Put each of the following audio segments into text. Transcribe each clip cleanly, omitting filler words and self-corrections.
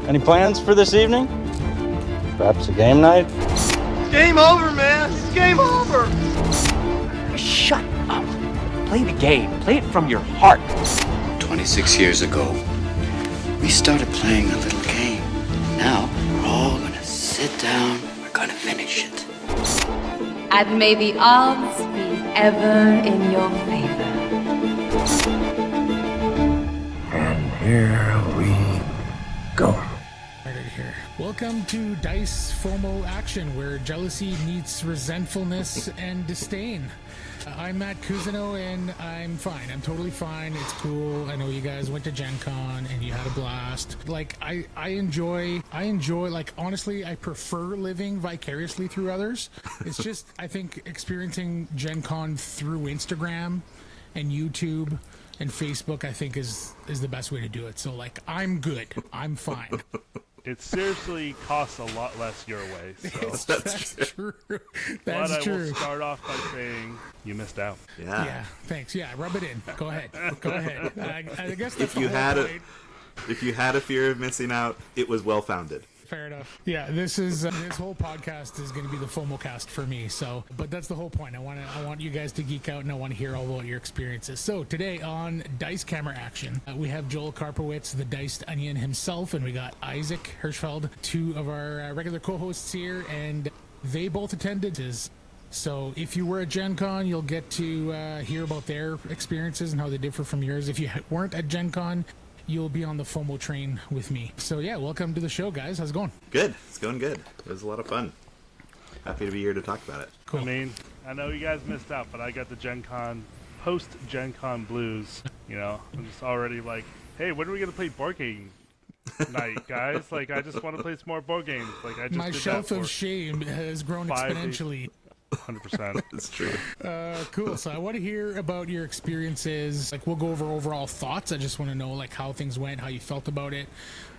Any plans for this evening? Perhaps a game night? It's game over, man. It's game over. Shut up. Play the game. Play it from your heart. 26 years ago, we started playing a little game. Now, we're all gonna sit down. We're gonna finish it. And may the odds be ever in your favor. And here we go. Here. Welcome to Dice FOMO Action, where jealousy meets resentfulness and disdain. I'm Matt Cousineau, and I'm fine. I'm totally fine. It's cool. I know you guys went to GenCon and you had a blast. Like, I enjoy, like, honestly, I prefer living vicariously through others. It's just, I think experiencing GenCon through Instagram and YouTube and Facebook, I think is the best way to do it. So, like, I'm good. I'm fine. It seriously costs a lot less your way. So. That's true. That's but I true. will start off by saying you missed out. Yeah. Thanks. Yeah. Rub it in. Go ahead. I guess that's if you had a fear of missing out, it was well founded. Fair enough. Yeah, this whole podcast is going to be the FOMO cast for me. So, but that's the whole point. I want you guys to geek out, and I want to hear all about your experiences. So today on Dice Camera Action, we have Joel Karpowitz, the Diced Onion himself, and we got Isaac Hirschfeld, two of our regular co-hosts here, and they both attended. So if you were at GenCon, you'll get to hear about their experiences and how they differ from yours. If you weren't at GenCon, you'll be on the FOMO train with me. So yeah, welcome to the show, guys. How's it going? Good. It's going good. It was a lot of fun. Happy to be here to talk about it. Cool. I mean, I know you guys missed out, but I got the post-GenCon blues. You know, I'm just already like, hey, when are we going to play board game night, guys? Like, I just want to play some more board games. Like, I just My shelf of shame has grown exponentially. 100%. It's true. Cool. So I want to hear about your experiences. Like, we'll go over overall thoughts. I just want to know, like, how things went, how you felt about it,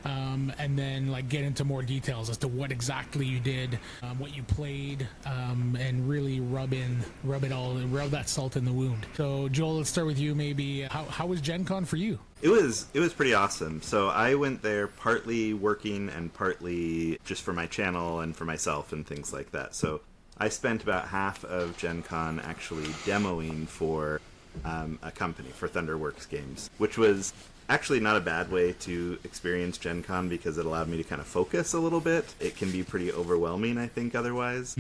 and then, like, get into more details as to what exactly you did, what you played, and really rub that salt in the wound. So, Joel, let's start with you. Maybe how was GenCon for you? It was pretty awesome. So I went there partly working and partly just for my channel and for myself and things like that. So I spent about half of GenCon actually demoing for a company, for Thunderworks Games, which was actually not a bad way to experience GenCon because it allowed me to kind of focus a little bit. It can be pretty overwhelming, I think, otherwise.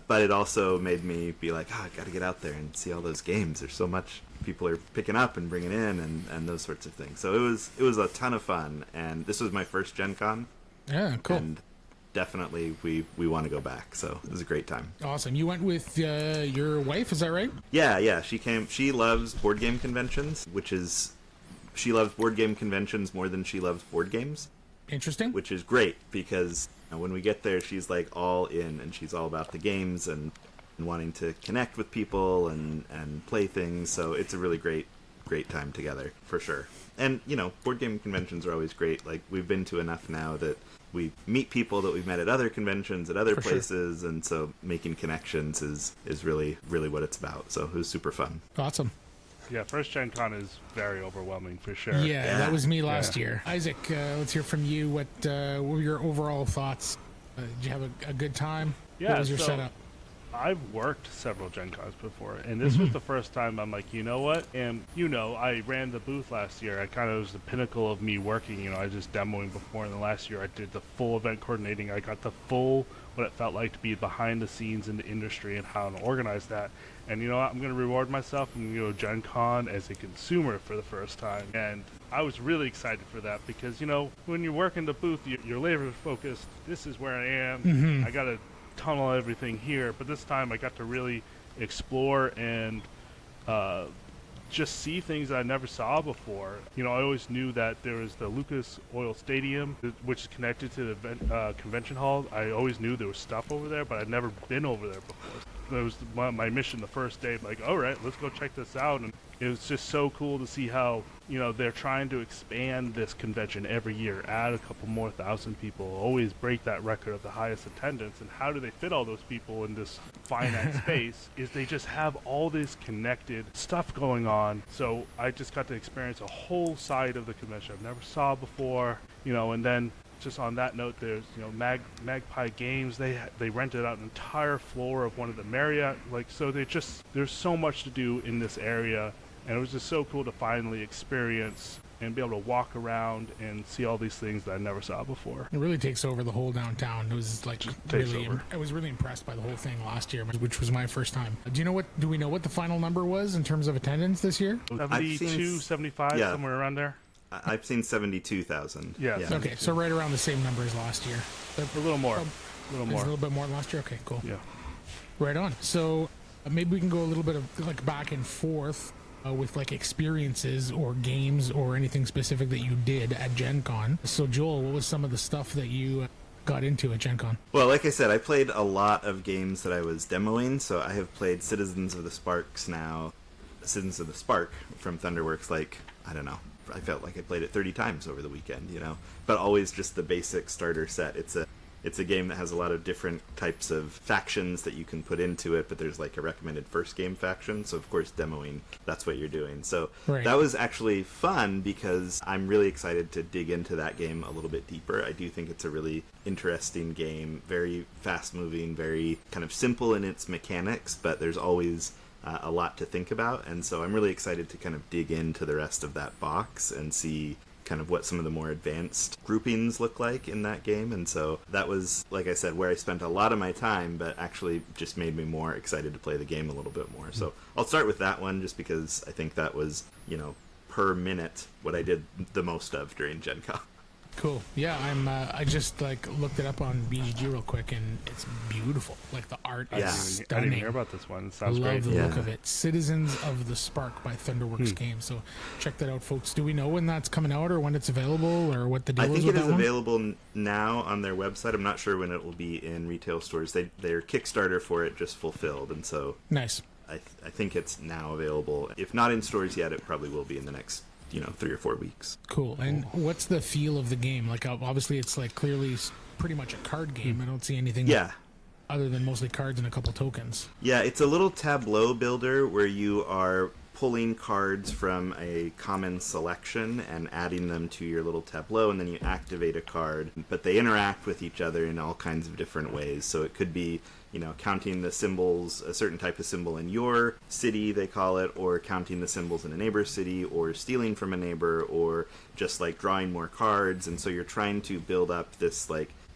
But it also made me be like, I got to get out there and see all those games. There's so much people are picking up and bringing in and those sorts of things. So it was a ton of fun. And this was my first GenCon. Yeah, cool. And definitely we want to go back, so it was a great time. Awesome. You went with your wife, is that right? Yeah, she loves board game conventions, she loves board game conventions more than she loves board games. Interesting. Which is great because when we get there, she's like all in and she's all about the games and wanting to connect with people and play things, so it's a really great time together for sure. And board game conventions are always great. Like, we've been to enough now that we meet people that we've met at other conventions, at other places, and so making connections is really, really what it's about. So it was super fun. Awesome. Yeah, first GenCon is very overwhelming for sure. Yeah, that was me last year. Isaac, let's hear from you. What were your overall thoughts? Did you have a good time? Yeah, what was your setup? I've worked several GenCons before, and this was the first time I'm like, you know what? And, I ran the booth last year. I kind of was the pinnacle of me working. I was just demoing before, and then last year I did the full event coordinating. I got the full, what it felt like to be behind the scenes in the industry and how to organize that. And you know what? I'm going to reward myself. I'm going to go GenCon as a consumer for the first time. And I was really excited for that because, when you work in the booth, you're laser focused. This is where I am. I got to tunnel everything here, but this time I got to really explore and just see things that I never saw before. I always knew that there was the Lucas Oil Stadium, which is connected to the convention hall. I always knew there was stuff over there, but I'd never been over there before. That was my mission the first day. Like, all right, let's go check this out. And it was just so cool to see how, they're trying to expand this convention every year, add a couple more thousand people, always break that record of the highest attendance. And how do they fit all those people in this finite space is they just have all this connected stuff going on. So I just got to experience a whole side of the convention I've never saw before, and then just on that note, there's Magpie Games. They rented out an entire floor of one of the Marriott. So there's so much to do in this area, and it was just so cool to finally experience and be able to walk around and see all these things that I never saw before. It really takes over the whole downtown. It was like really, I was really impressed by the whole thing last year, which was my first time. Do we know what the final number was in terms of attendance this year? 72, 75, somewhere around there. I've seen 72,000. Yeah. Okay, so right around the same number as last year. A little more. A little bit more than last year? Okay, cool. Yeah. Right on. So maybe we can go a little bit of like back and forth with like experiences or games or anything specific that you did at GenCon. So Joel, what was some of the stuff that you got into at GenCon? Well, like I said, I played a lot of games that I was demoing. So I have played Citizens of the Sparks now. Citizens of the Spark from Thunderworks, I don't know. I felt like I played it 30 times over the weekend, but always just the basic starter set. It's a game that has a lot of different types of factions that you can put into it, but there's like a recommended first game faction. So of course, demoing, that's what you're doing. So That was actually fun because I'm really excited to dig into that game a little bit deeper. I do think it's a really interesting game, very fast moving, very kind of simple in its mechanics, but there's always a lot to think about, and so I'm really excited to kind of dig into the rest of that box and see kind of what some of the more advanced groupings look like in that game. And so that was, like I said, where I spent a lot of my time, but actually just made me more excited to play the game a little bit more. So I'll start with that one just because I think that was, per minute what I did the most of during Gen Con. Cool. Yeah, I just looked it up on BGG real quick, and it's beautiful. Like the art is stunning. I didn't hear about this one. It sounds great. I love the look of it. Citizens of the Spark by Thunderworks Games. So check that out, folks. Do we know when that's coming out or when it's available or what the deal is with that one? I think it is available now on their website. I'm not sure when it will be in retail stores. Their Kickstarter for it just fulfilled, and so nice. I think it's now available. If not in stores yet, it probably will be in the next 3 or 4 weeks. Cool. And what's the feel of the game? Like, obviously, it's clearly pretty much a card game. I don't see anything other than mostly cards and a couple tokens. Yeah, it's a little tableau builder where you are pulling cards from a common selection and adding them to your little tableau, and then you activate a card. But they interact with each other in all kinds of different ways. So it could be counting the symbols, a certain type of symbol in your city, they call it, or counting the symbols in a neighbor's city, or stealing from a neighbor, or just drawing more cards. And so you're trying to build up this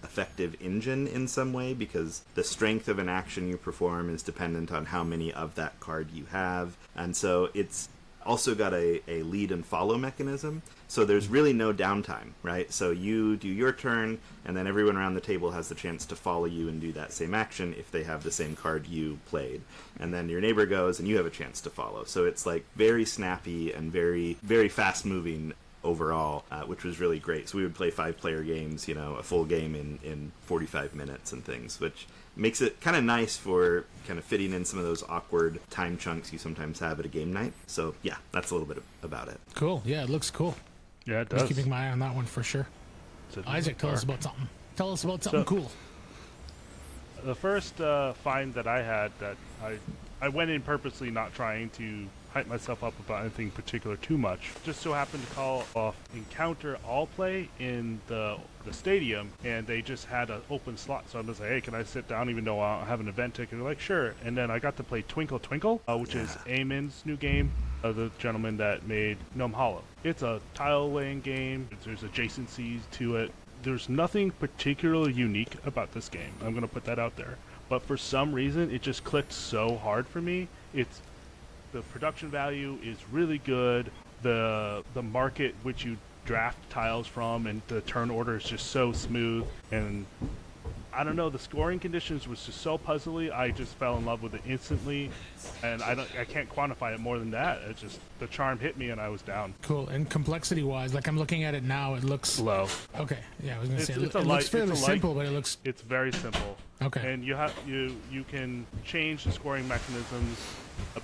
effective engine in some way, because the strength of an action you perform is dependent on how many of that card you have. And so it's also got a lead and follow mechanism. So there's really no downtime, right? So you do your turn, and then everyone around the table has the chance to follow you and do that same action if they have the same card you played. And then your neighbor goes, and you have a chance to follow. So it's very snappy and very, very fast moving overall, which was really great. So we would play 5-player games, a full game in 45 minutes and things, which makes it kind of nice for kind of fitting in some of those awkward time chunks you sometimes have at a game night. So yeah, that's a little bit about it. Cool. Yeah, it looks cool. Yeah, it does. Just keeping my eye on that one for sure. Isaac, tell us about something. Tell us about something cool. The first find that I had, that I went in purposely not trying to hype myself up about anything particular too much. Just so happened to call off Encounter All Play in the stadium, and they just had an open slot. So I was like, hey, can I sit down even though I have an event ticket? They're like, sure. And then I got to play Twinkle Twinkle, which is Eamon's new game, the gentleman that made Gnome Hollow. It's a tile-laying game. There's adjacencies to it. There's nothing particularly unique about this game. I'm going to put that out there. But for some reason, it just clicked so hard for me. The production value is really good. The market which you draft tiles from and the turn order is just so smooth. And I don't know, the scoring conditions was just so puzzly. I just fell in love with it instantly, and I can't quantify it more than that. It just, the charm hit me and I was down. Cool. And complexity wise, I'm looking at it now, it looks low. Okay. Yeah, I was gonna say it looks fairly simple, but it's very simple. Okay. And you can change the scoring mechanisms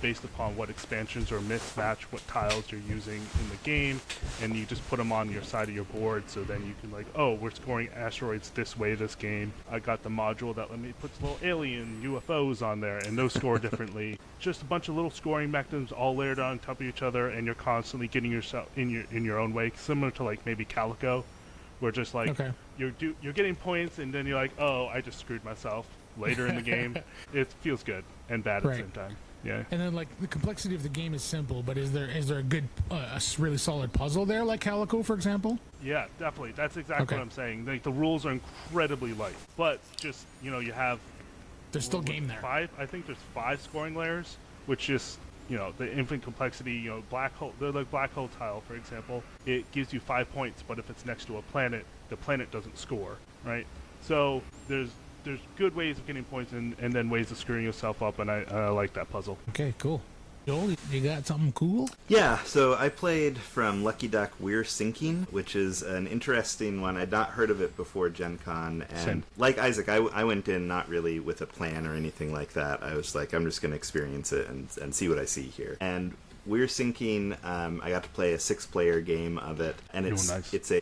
based upon what expansions or mismatch what tiles you're using in the game, and you just put them on your side of your board, so then you can we're scoring asteroids this way this game. I got the module that puts little alien UFOs on there, and those score differently. Just a bunch of little scoring mechanisms all layered on top of each other, and you're constantly getting yourself in your own way, similar to maybe Calico, Where just like Okay. you're getting points, and then you're like, oh, I just screwed myself later in the game. It feels good and bad at Right. the same time. Yeah. And then, like, the complexity of the game is simple, but is there a good, really solid puzzle there, like Calico, for example? Yeah, definitely. That's exactly Okay. what I'm saying. Like, the rules are incredibly light, but just, you have There's still game there. I think there's 5 scoring layers, which just, the infinite complexity. Black hole. The black hole tile, for example, it gives you 5 points, but if it's next to a planet, the planet doesn't score, right? So there's good ways of getting points and then ways of screwing yourself up, and I like that puzzle. Okay, cool. Joel, you got something cool? Yeah, so I played from Lucky Duck We're Sinking, which is an interesting one. I'd not heard of it before Gen Con, and Same. like Isaac, I went in not really with a plan or anything like that. I was like, I'm just going to experience it and see what I see here. And We're Sinking, I got to play a 6-player game of it, and Nice. it's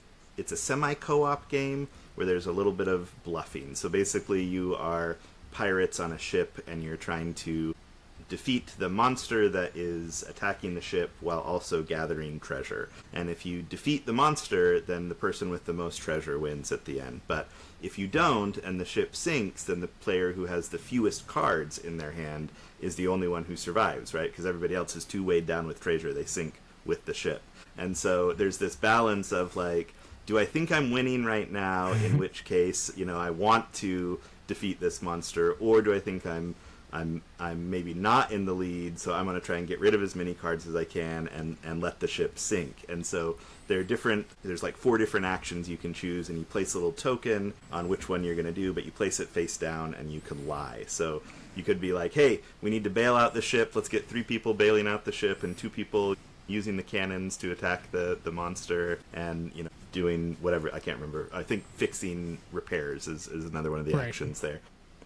a semi-co-op game where there's a little bit of bluffing. So basically you are pirates on a ship, and you're trying to defeat the monster that is attacking the ship while also gathering treasure. And if you defeat the monster, then the person with the most treasure wins at the end. But if you don't, and the ship sinks, then the player who has the fewest cards in their hand is the only one who survives, right? Because everybody else is too weighed down with treasure. They sink with the ship. And so there's this balance of like, do I think I'm winning right now, in which case, I want to defeat this monster, or do I think I'm maybe not in the lead, so I'm going to try and get rid of as many cards as I can and let the ship sink. And so there's like 4 different actions you can choose, and you place a little token on which one you're going to do, but you place it face down and you can lie. So you could be like, hey, we need to bail out the ship, let's get 3 people bailing out the ship and 2 people using the cannons to attack the monster, and doing whatever, I can't remember, I think fixing repairs is another one of the Right. actions there.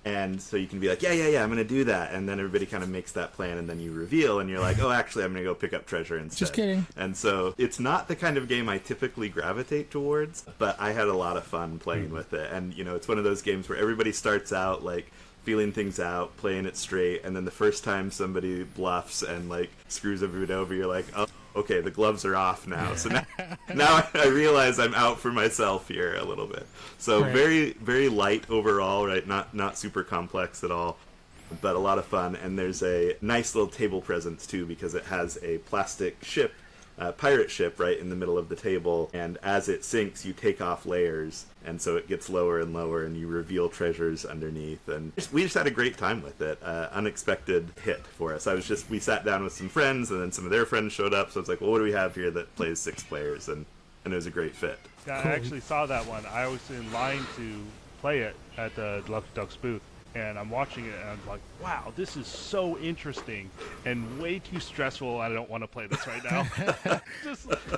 And so you can be like, yeah, I'm going to do that. And then everybody kind of makes that plan, and then you reveal, and you're like, oh, actually, I'm going to go pick up treasure instead. Just kidding. And so it's not the kind of game I typically gravitate towards, but I had a lot of fun playing with it. And, it's one of those games where everybody starts out, like, feeling things out, playing it straight, and then the first time somebody bluffs and, like, screws everybody over, you're like, oh, okay, the gloves are off now. So now I realize I'm out for myself here a little bit. So Right. very, very light overall, right? Not super complex at all, but a lot of fun. And there's a nice little table presence too, because it has a plastic ship, pirate ship, right in the middle of the table. And as it sinks, you take off layers, and so it gets lower and lower, and you reveal treasures underneath. And we just had a great time with it. Unexpected hit for us. We sat down with some friends, and then some of their friends showed up. So I was like, well, what do we have here that plays 6 players? And it was a great fit. Yeah, Cool. I actually saw that one. I was in line to play it at the Lucky Ducks booth, and I'm watching it, and I'm like, wow, this is so interesting and way too stressful. I don't want to play this right now.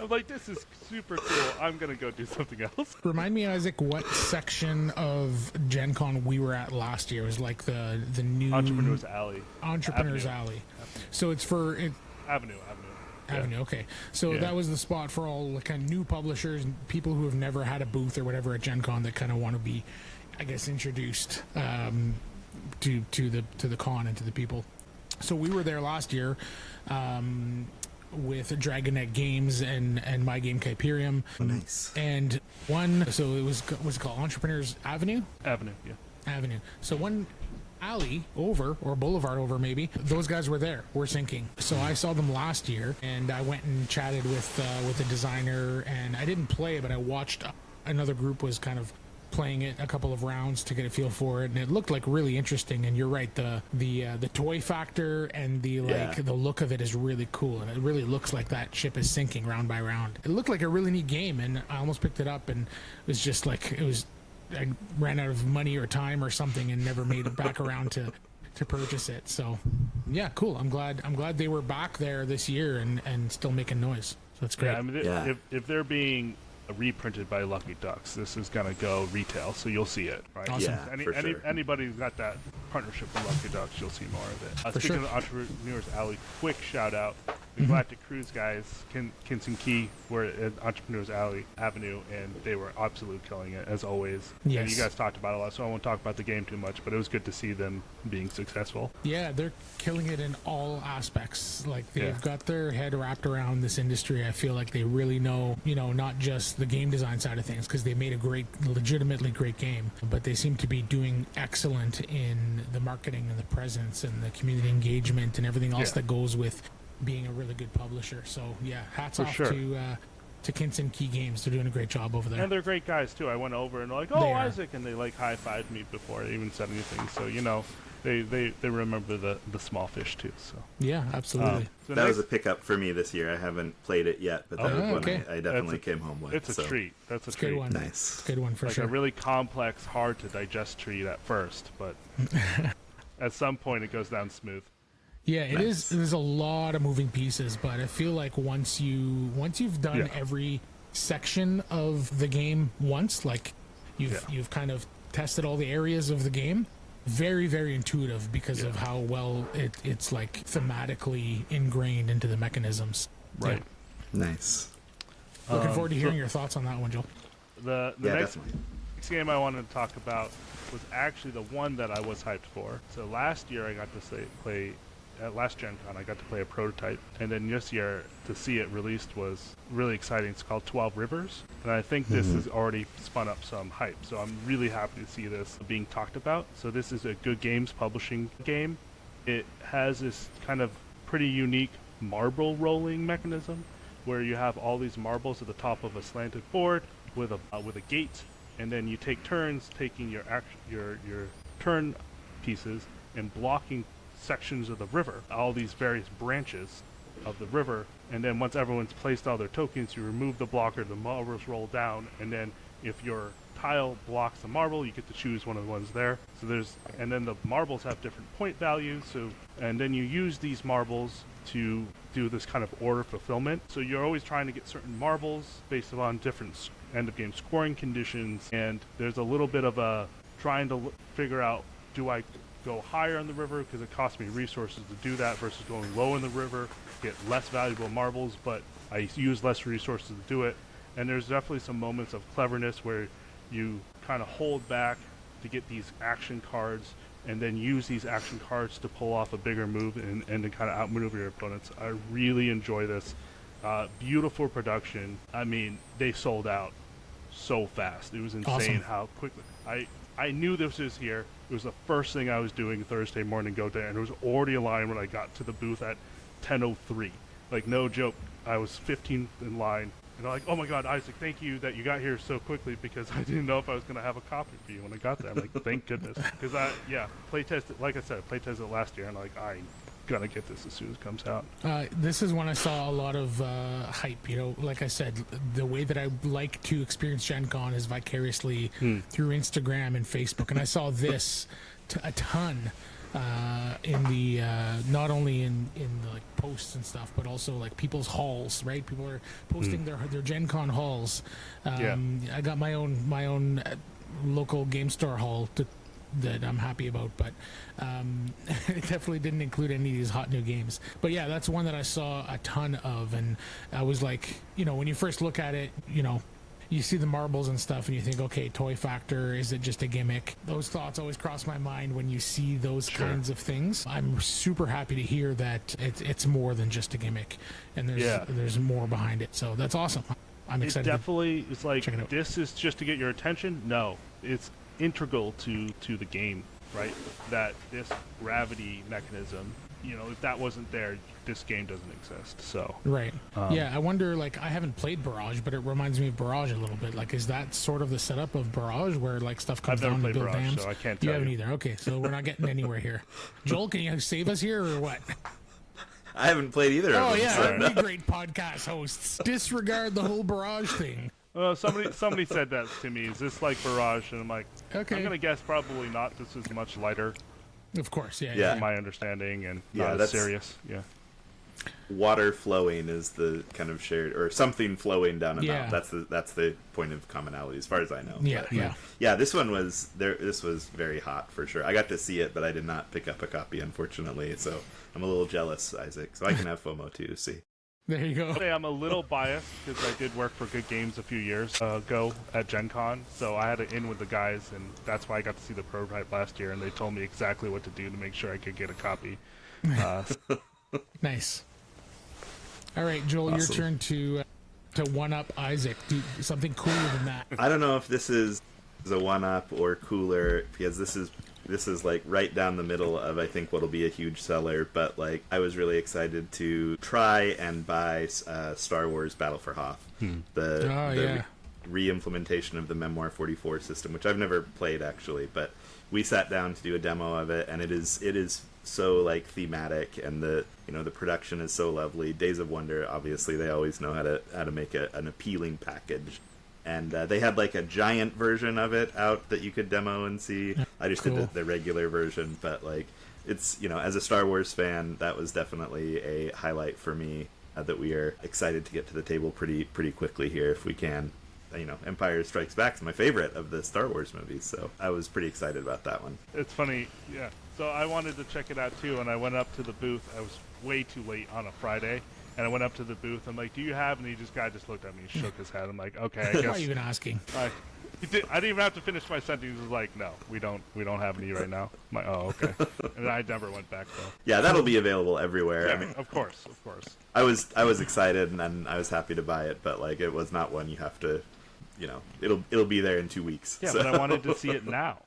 I'm like, this is super cool. I'm going to go do something else. Remind me, Isaac, what section of Gen Con we were at last year? It was like the new... Entrepreneur's Alley. Entrepreneur's Alley. So it's for... Avenue. Avenue, okay. So Yeah. that was the spot for all like, kind of new publishers and people who have never had a booth or whatever at Gen Con that kind of want to be, I guess, introduced to the con and to the people. So we were there last year with Dragonet Games and My Game Kyperium. Nice. And so it was, what's it called? Entrepreneurs Avenue? Avenue, yeah. Avenue. So one alley over, or boulevard over maybe, those guys were there. We're sinking. So I saw them last year, and I went and chatted with the designer, and I didn't play, but I watched another group was kind of playing it a couple of rounds to get a feel for it, and it looked like really interesting. And you're right, the toy factor and the look of it is really cool, and it really looks like that ship is sinking round by round. It looked like a really neat game, and I almost picked it up, and it was just like I ran out of money or time or something and never made it back around to purchase it. So yeah, cool. I'm glad they were back there this year and still making noise. So that's great. Yeah, I mean, if they're being reprinted by Lucky Ducks, this is gonna go retail, so you'll see it, right? Awesome. Yeah, for sure. Anybody who's got that partnership with Lucky Ducks, you'll see more of it. For Speaking sure. of Entrepreneurs Alley, quick shout out the Galactic Cruise guys, Kinson Key, were at Entrepreneurs Avenue, and they were absolutely killing it, as always. Yes. And you guys talked about it a lot, so I won't talk about the game too much, but it was good to see them being successful. Yeah, they're killing it in all aspects. Like, they've got their head wrapped around this industry. I feel like they really know, not just the game design side of things, because they made a legitimately great game, but they seem to be doing excellent in the marketing and the presence and the community engagement and everything else that goes with being a really good publisher. So yeah, hats off to Kinson Key Games. They're doing a great job over there, and they're great guys too. I went over and like, oh, Isaac, and they like high-fived me before I even said anything. So they remember the small fish too. So yeah, absolutely. So that was a pickup for me this year. I haven't played it yet, but that was one I definitely came home with. It's a treat. That's a treat. Good one. Nice. Good one for like sure. A really complex, hard to digest treat at first, but at some point it goes down smooth. Yeah, it is. There's a lot of moving pieces, but I feel like once you've done every section of the game once, like you've kind of tested all the areas of the game, very, very intuitive because of how well it's like thematically ingrained into the mechanisms. Right. Yeah. Nice. Looking forward to hearing your thoughts on that one, Joel. The definitely. next game I wanted to talk about was actually the one that I was hyped for. So last year I got to play at last GenCon, I got to play a prototype, and then this year to see it released was really exciting. It's called 12 Rivers, and I think this has already spun up some hype, so I'm really happy to see this being talked about. So this is a Good Games publishing game. It has this kind of pretty unique marble rolling mechanism where you have all these marbles at the top of a slanted board with a gate, and then you take turns taking your turn pieces and blocking sections of the river, all these various branches of the river, and then once everyone's placed all their tokens, you remove the blocker, the marbles roll down, and then if your tile blocks the marble, you get to choose one of the ones there. So and then the marbles have different point values, and then you use these marbles to do this kind of order fulfillment. So you're always trying to get certain marbles based on different end of game scoring conditions, and there's a little bit of a trying to figure out, do I go higher in the river because it costs me resources to do that versus going low in the river, get less valuable marbles, but I use less resources to do it. And there's definitely some moments of cleverness where you kind of hold back to get these action cards and then use these action cards to pull off a bigger move and to kind of outmaneuver your opponents. I really enjoy this. Beautiful production. I mean, they sold out so fast. It was insane how quickly. I knew this was here. It was the first thing I was doing Thursday morning go there, and it was already a line when I got to the booth at 10:03. Like, no joke. I was 15th in line, and they're like, oh my God, Isaac, thank you that you got here so quickly because I didn't know if I was going to have a copy for you when I got there. I'm like, thank goodness. Because playtested, like I said, playtested it last year, and I'm like, I'm going to get this as soon as it comes out. This is when I saw a lot of hype, like I said, the way that I like to experience Gen Con is vicariously through Instagram and Facebook, and I saw this a ton in the not only in the like posts and stuff, but also like people's hauls, right? People are posting their Gen Con hauls. I got my own local game store haul that I'm happy about, but it definitely didn't include any of these hot new games. But yeah, that's one that I saw a ton of, and I was like, when you first look at it, you see the marbles and stuff and you think, okay, toy factor, is it just a gimmick? Those thoughts always cross my mind when you see those kinds of things. I'm super happy to hear that it's more than just a gimmick, and there's more behind it. So that's awesome. I'm excited. It definitely is like, check it out. This is just to get your attention? No, it's integral to the game, right? That this gravity mechanism, if that wasn't there, this game doesn't exist. So right. I wonder, like, I haven't played Barrage, but it reminds me of Barrage a little bit. Like, is that sort of the setup of Barrage where like stuff comes down to build dams? So I can't tell you haven't either. Okay, so we're not getting anywhere here. Joel, can you save us here or what? I haven't played either of them. Oh yeah, So. that'd be great podcast hosts. Disregard the whole Barrage thing. Somebody said that to me. Is this like Barrage? And I'm like, okay. I'm gonna guess probably not. This is much lighter. Of course, From my understanding, and not as serious. Yeah. water flowing is the kind of shared, or something flowing down a Yeah. mountain. That's the point of commonality, as far as I know. Yeah, But, yeah. yeah. This one was there. This was very hot for sure. I got to see it, but I did not pick up a copy, unfortunately. So I'm a little jealous, Isaac. So I can have FOMO too. See. There you go. Say I'm a little biased because I did work for Good Games a few years ago at GenCon, so I had it in with the guys, and that's why I got to see the prototype last year, and they told me exactly what to do to make sure I could get a copy. Nice. All right, Joel, Awesome. your turn to one up Isaac. Do something cooler than that. I don't know if this is a one-up or cooler, because this is like right down the middle of, I think, what'll be a huge seller. But like, I was really excited to try and buy Star Wars Battle for Hoth, the re-implementation of the Memoir 44 system, which I've never played actually, but we sat down to do a demo of it, and it is so like thematic, and the production is so lovely. Days of Wonder, obviously, they always know how to make an appealing package. And they had like a giant version of it out that you could demo and see. I just did the regular version, but like, it's, as a Star Wars fan, that was definitely a highlight for me, that we are excited to get to the table pretty quickly here if we can. Empire Strikes Back is my favorite of the Star Wars movies, so I was pretty excited about that one. It's funny, yeah. So I wanted to check it out too, and I went up to the booth. I was way too late on a Friday. And I went up to the booth. I'm like, "Do you have?" And guy just looked at me, and shook his head. I'm like, "Okay, I guess." Why are you even asking? I didn't even have to finish my sentence. He was like, "No, we don't have any right now." I'm like, "Oh, okay." And I never went back though. Yeah, that'll be available everywhere. Yeah, I mean, of course. I was excited, and I was happy to buy it, but like, it was not one you have to, it'll be there in 2 weeks. Yeah, so. but I wanted to see it now.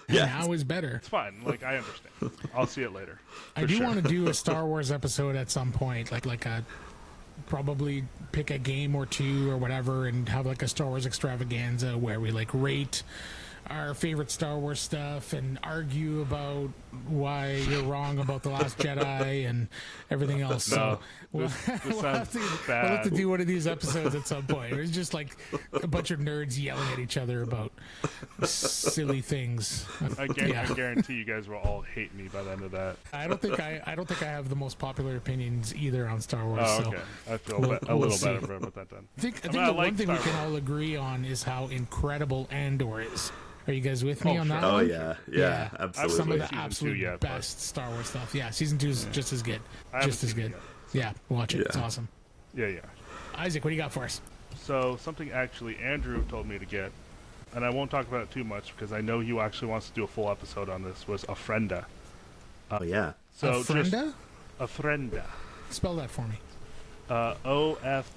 Yeah, now is better. It's fine. Like, I understand. I'll see it later. I do want to do a Star Wars episode at some point, like a probably pick a game or two or whatever, and have like a Star Wars extravaganza where we like rate our favorite Star Wars stuff and argue about why you're wrong about The Last Jedi and everything else. So we'll have to do one of these episodes at some point. It's just like a bunch of nerds yelling at each other about silly things. I guarantee you guys will all hate me by the end of that. I don't think I have the most popular opinions either on Star Wars. Oh, okay. So I feel a little better about that then. I think the one thing we can all agree on is how incredible Andor is. Are you guys with me on that? Oh one? yeah, absolutely. Some of the absolute best Star Wars stuff. Yeah, season 2 is just as good. Just as good. Yeah, watch it. It's awesome. Yeah. Isaac, what do you got for us? So something actually Andrew told me to get, and I won't talk about it too much because I know he actually wants to do a full episode on this, was Ofrenda. Oh yeah. So Ofrenda? Ofrenda. Spell that for me. Ofrenda.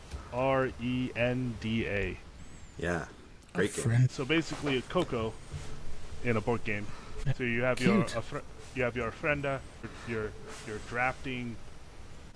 Yeah. Great game. So basically, a Coco in a board game. So you have your Ofrenda. You're drafting.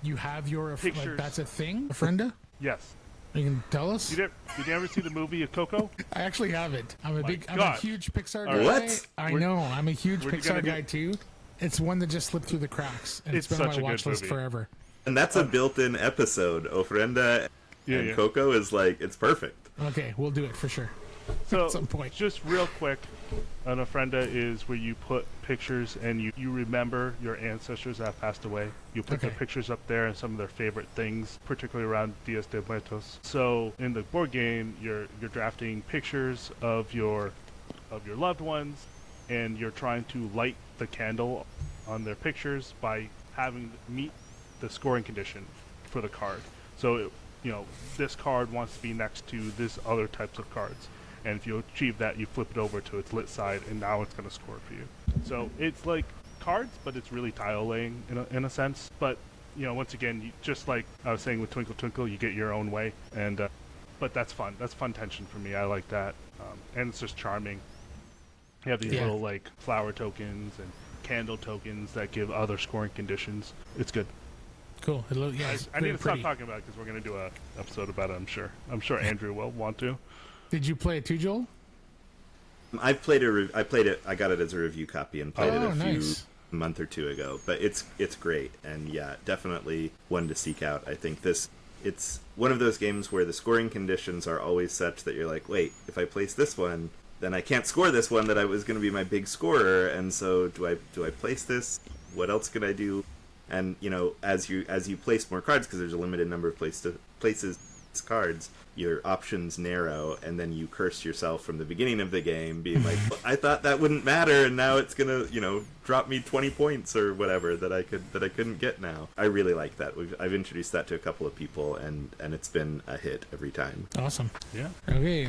You have your pictures. like, that's a thing, Ofrenda? Yes. You can tell us. Did you ever see the movie of Coco? I actually haven't. I'm a huge Pixar guy. What? I know. I'm a huge Pixar guy too. It's one that just slipped through the cracks, and it's been on my watch list forever. And that's a built-in episode. Ofrenda and Coco is like, it's perfect. Okay, we'll do it for sure. So, at some point. Just real quick, an ofrenda is where you put pictures and you remember your ancestors that have passed away. You put their pictures up there and some of their favorite things, particularly around Dias de Muertos. So in the board game, you're drafting pictures of your loved ones, and you're trying to light the candle on their pictures by having meet the scoring condition for the card. So this card wants to be next to this other types of cards. And if you achieve that, you flip it over to its lit side, and now it's going to score for you. So it's like cards, but it's really tile laying in a sense. But once again, just like I was saying with Twinkle Twinkle, you get your own way, and but that's fun. That's fun tension for me. I like that, and it's just charming. You have these little like flower tokens and candle tokens that give other scoring conditions. It's good. Cool. I need to stop talking about it because we're going to do an episode about it. I'm sure Andrew will want to. Did you play it too, Joel? I played it. I got it as a review copy and played it a month or two ago. But it's great, and yeah, definitely one to seek out. I think it's one of those games where the scoring conditions are always such that you're like, wait, if I place this one, then I can't score this one that I was going to be my big scorer. And so do I place this? What else can I do? And as you place more cards, because there's a limited number of places cards, your options narrow, and then you curse yourself from the beginning of the game, being like, well, I thought that wouldn't matter, and now it's gonna, drop me 20 points or whatever that I couldn't get now. I really like that. I've introduced that to a couple of people, and it's been a hit every time. Awesome. Yeah. Okay.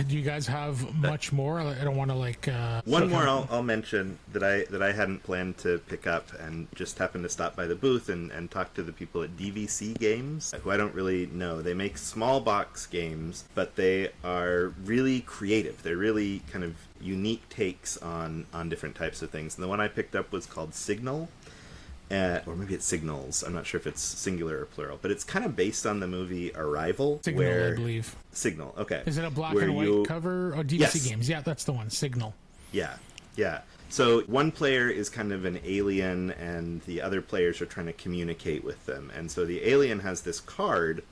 Do you guys have much more? I don't want to one more I'll mention that I hadn't planned to pick up, and just happened to stop by the booth and talk to the people at DVC Games, who I don't really know. They make small box games, but they are really creative. They're really kind of unique takes on different types of things. And the one I picked up was called Signal, or maybe it's Signals. I'm not sure if it's singular or plural, but it's kind of based on the movie Arrival. Signal, I believe. Signal, okay. Is it a black and white cover? Oh, DVC Yes. Games. Yeah, that's the one. Signal. Yeah. So one player is kind of an alien, and the other players are trying to communicate with them. And so the alien has this card,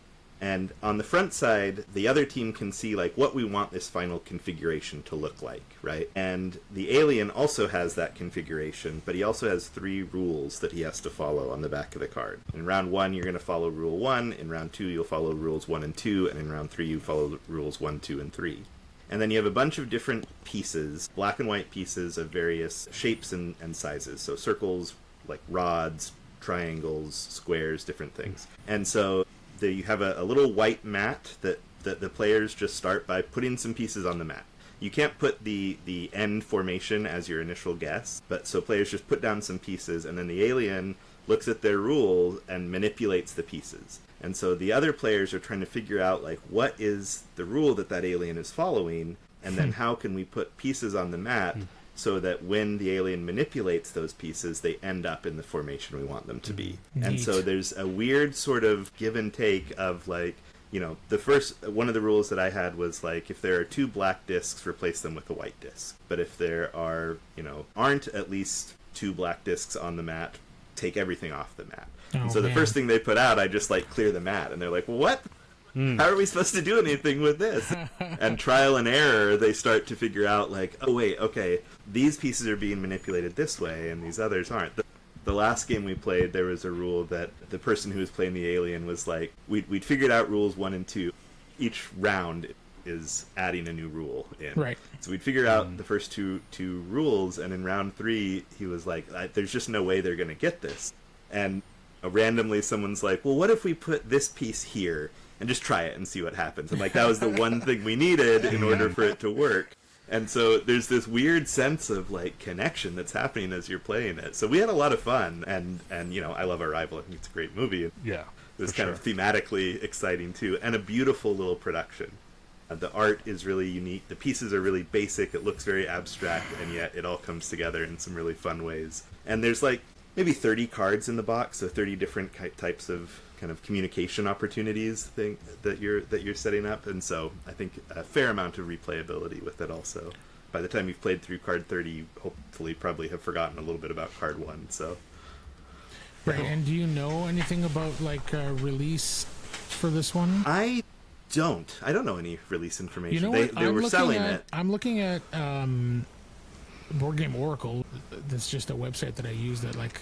and on the front side, the other team can see like what we want this final configuration to look like, right? And the alien also has that configuration, but he also has 3 rules that he has to follow on the back of the card. In round 1, you're going to follow rule 1. In round 2, you'll follow rules 1 and 2. And in round 3, you follow rules 1, 2, and 3. And then you have a bunch of different pieces, black and white pieces of various shapes and sizes. So circles, like rods, triangles, squares, different things. And so you have a little white mat that the players just start by putting some pieces on the mat. You can't put the end formation as your initial guess, but so players just put down some pieces, and then the alien looks at their rules and manipulates the pieces. And so the other players are trying to figure out like what is the rule that alien is following, and then how can we put pieces on the mat so that when the alien manipulates those pieces, they end up in the formation we want them to be. Neat. And so there's a weird sort of give and take of like, the first one of the rules that I had was like, if there are 2 black discs, replace them with a white disc. But if there are, aren't at least 2 black discs on the mat, take everything off the mat. And so the first thing they put out, I just like clear the mat, and they're like, what? How are we supposed to do anything with this? And trial and error, they start to figure out like, oh wait, okay, these pieces are being manipulated this way and these others aren't. The last game we played, there was a rule that the person who was playing the alien was like, we'd figured out rules 1 and 2. Each round is adding a new rule in. Right. So we'd figure out the first two rules, and in round 3, he was like, there's just no way they're going to get this. And randomly someone's like, well, what if we put this piece here and just try it and see what happens? And like, that was the one thing we needed in order for it to work. And so there's this weird sense of like connection that's happening as you're playing it. So we had a lot of fun, and I love Arrival. I think it's a great movie. Yeah. It's kind of thematically exciting too, and a beautiful little production. The art is really unique. The pieces are really basic. It looks very abstract, and yet it all comes together in some really fun ways. And there's like maybe 30 cards in the box, so 30 different types of kind of communication opportunities that you're setting up. And so I think a fair amount of replayability with it also. By the time you've played through card 30, you hopefully probably have forgotten a little bit about card 1. So. Right, and do you know anything about like release for this one? I don't know any release information. You know what? They were selling it. I'm looking at Board Game Oracle. That's just a website that I use that like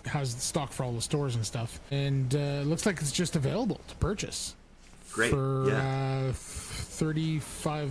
has stock for all the stores and stuff, and looks like it's just available to purchase. Great. For yeah. $35,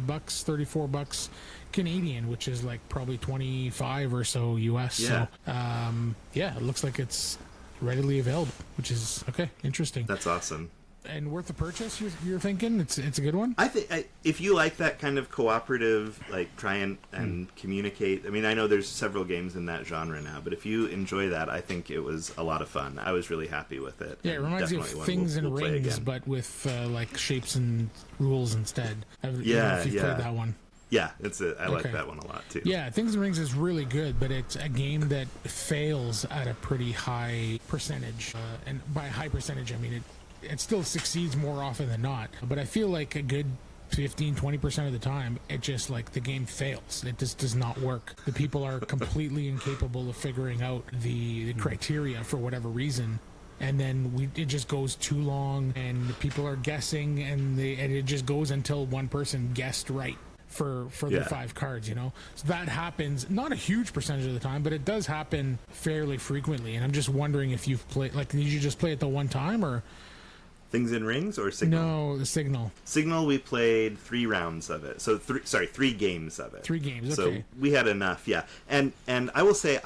$34 Canadian, which is like probably 25 or so US. Yeah. So it looks like it's readily available, which is okay, interesting. That's awesome. And worth the purchase, you're thinking? It's a good one? I think if you like that kind of cooperative, like try and communicate. I mean, I know there's several games in that genre now, but if you enjoy that, I think it was a lot of fun. I was really happy with it. Yeah, it reminds me of Things and Rings, but with like shapes and rules instead. I don't know if you've played that one. Yeah, I like that one a lot too. Yeah, Things and Rings is really good, but it's a game that fails at a pretty high percentage. And by high percentage, I mean it still succeeds more often than not. But I feel like a good 15-20% of the time, it just like the game fails. It just does not work. The people are completely incapable of figuring out the criteria for whatever reason. And then it just goes too long, and people are guessing, and it just goes until one person guessed right for the 5 cards, you know. So that happens not a huge percentage of the time, but it does happen fairly frequently. And I'm just wondering if you've played, like, did you just play it the one time, or Things in Rings or Signal? no, the Signal? Signal, we played 3 rounds of it. So 3 games of it. 3 games, So okay. we had enough, yeah. And I will say,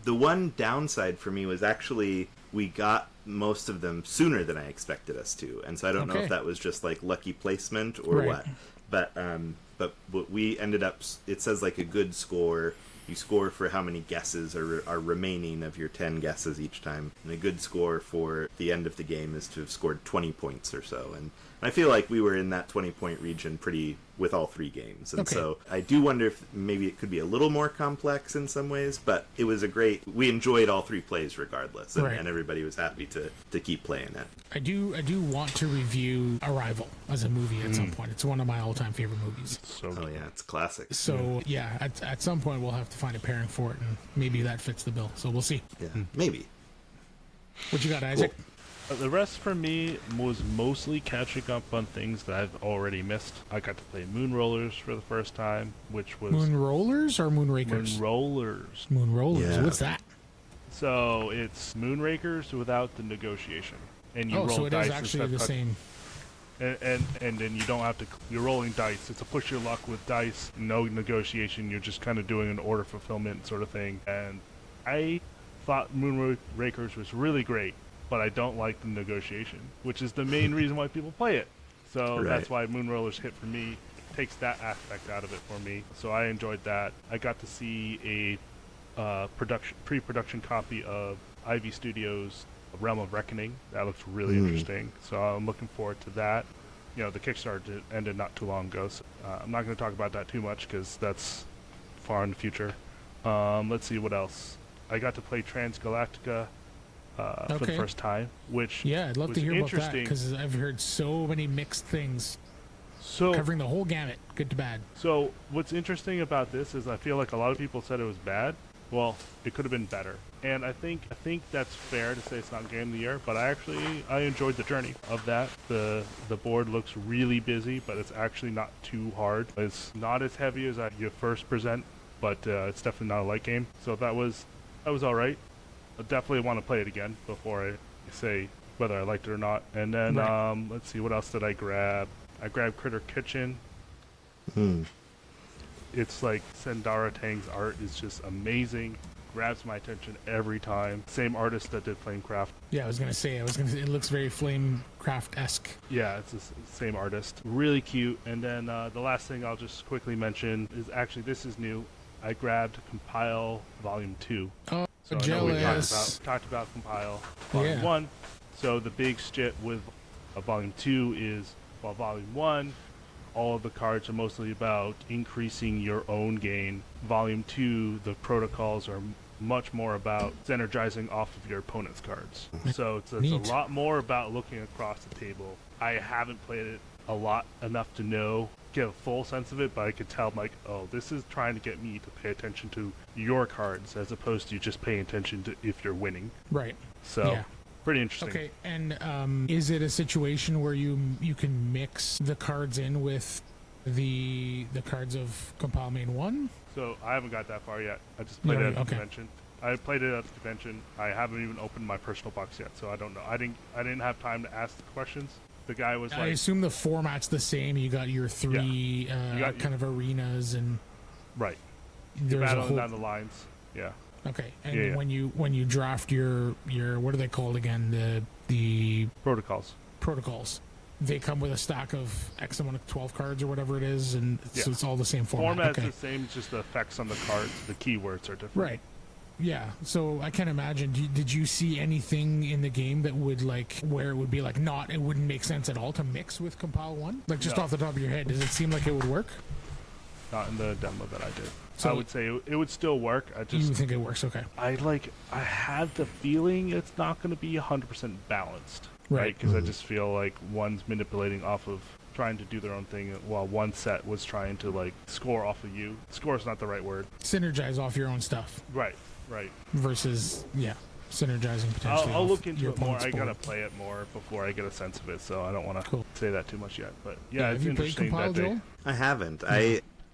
the one downside for me was actually we got most of them sooner than I expected us to. And so I don't know if that was just like lucky placement or what. But we ended up, it says like a good score. You score for how many guesses are remaining of your 10 guesses each time. And a good score for the end of the game is to have scored 20 points or so. And I feel like we were in that 20-point region with all 3 games. And so I do wonder if maybe it could be a little more complex in some ways, but it was we enjoyed all 3 plays regardless. And everybody was happy to keep playing it. I do want to review Arrival as a movie at some point. It's one of my all-time favorite movies. Oh yeah, it's classic. So yeah, at some point we'll have to find a pairing for it, and maybe that fits the bill. So we'll see. Yeah, maybe. What you got, Isaac? Cool. The rest for me was mostly catching up on things that I've already missed. I got to play Moon Rollers for the first time, which was... Moon Rollers or Moonrakers? Moon Rollers. Moon Rollers. Yeah. What's that? So it's Moonrakers without the negotiation. And you roll so it dice is actually the same. And then you don't have to... You're rolling dice. It's a push your luck with dice. No negotiation. You're just kind of doing an order fulfillment sort of thing. And I thought Moonrakers was really great, but I don't like the negotiation, which is the main reason why people play it. So that's why Moon Rollers hit for me. Takes that aspect out of it for me. So I enjoyed that. I got to see a pre-production copy of Ivy Studios' Realm of Reckoning. That looks really interesting. So I'm looking forward to that. You know, the Kickstarter ended not too long ago, so I'm not going to talk about that too much because that's far in the future. Let's see what else. I got to play Transgalactica for the first time, which I'd love to hear about that because I've heard so many mixed things. So covering the whole gamut, good to bad. So what's interesting about this is I feel like a lot of people said it was bad. Well, it could have been better, and I think that's fair to say it's not Game of the Year. But I enjoyed the journey of that. The board looks really busy, but it's actually not too hard. It's not as heavy as you first present, but it's definitely not a light game. So that was all right. I definitely want to play it again before I say whether I liked it or not. And then let's see, what else did I grab? I grabbed Critter Kitchen. It's like Sendara Tang's art is just amazing. Grabs my attention every time. Same artist that did Flamecraft. Yeah, I was gonna say it looks very Flamecraft-esque. Yeah, it's the same artist. Really cute. And then the last thing I'll just quickly mention is actually this is new. I grabbed Compile Volume 2. Oh, so jealous. We talked about Compile Volume 1. So the big shit with Volume 2 is, while Volume 1, all of the cards are mostly about increasing your own gain. Volume 2, the protocols are much more about synergizing off of your opponent's cards. So it's a lot more about looking across the table. I haven't played it a lot enough to get a full sense of it, but I could tell, like, oh, this is trying to get me to pay attention to your cards as opposed to just paying attention to if you're winning. Right. So pretty interesting. Okay, and is it a situation where you can mix the cards in with the cards of Compile Main 1? So I haven't got that far yet. I just played it at the convention. I played it at the convention. I haven't even opened my personal box yet, so I don't know. I didn't have time to ask the questions. The guy was I assume the format's the same. You got your 3 kind of arenas and You're battling down the lines. Yeah. Okay, and when you draft your what are they called again? The protocols. They come with a stack of X amount of 12 cards or whatever it is, and so it's all the same format. Format's the same, just the effects on the cards. The keywords are different. Right. Yeah. So I can't imagine. Did you see anything in the game that would where it would be it wouldn't make sense at all to mix with Compile 1? Like just off the top of your head, does it seem like it would work? Not in the demo that I did. So I would say it would still work. You think it works? Okay. I had the feeling it's not going to be 100% balanced, right? Because I just feel like one's manipulating off of trying to do their own thing, while one set was trying to score off of you. Score is not the right word. Synergize off your own stuff. Right. Versus synergizing potentially. I'll look into it more. I gotta play it more before I get a sense of it, so I don't want to say that too much yet. But yeah, it's have you interesting. played Compile, Joel? I haven't.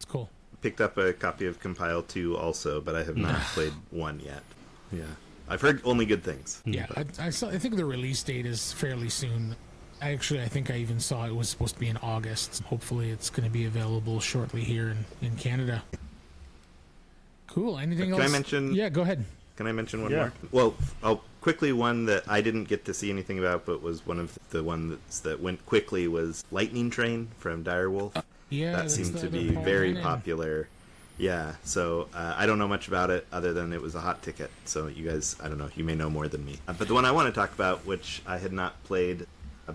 It's cool. Picked up a copy of Compile 2 also, but I have not played 1 yet. Yeah. I've heard only good things. Yeah, I think the release date is fairly soon. I think I even saw it was supposed to be in August. Hopefully it's going to be available shortly here in Canada. Cool. Anything else? Can I mention... Yeah, go ahead. Can I mention one more? Well, I'll quickly, one that I didn't get to see anything about, but was one of the ones that went quickly was Lightning Train from Direwolf. Yeah, that seemed to be very popular. Yeah, so I don't know much about it other than it was a hot ticket. So you guys, I don't know, you may know more than me. But the one I want to talk about, which I had not played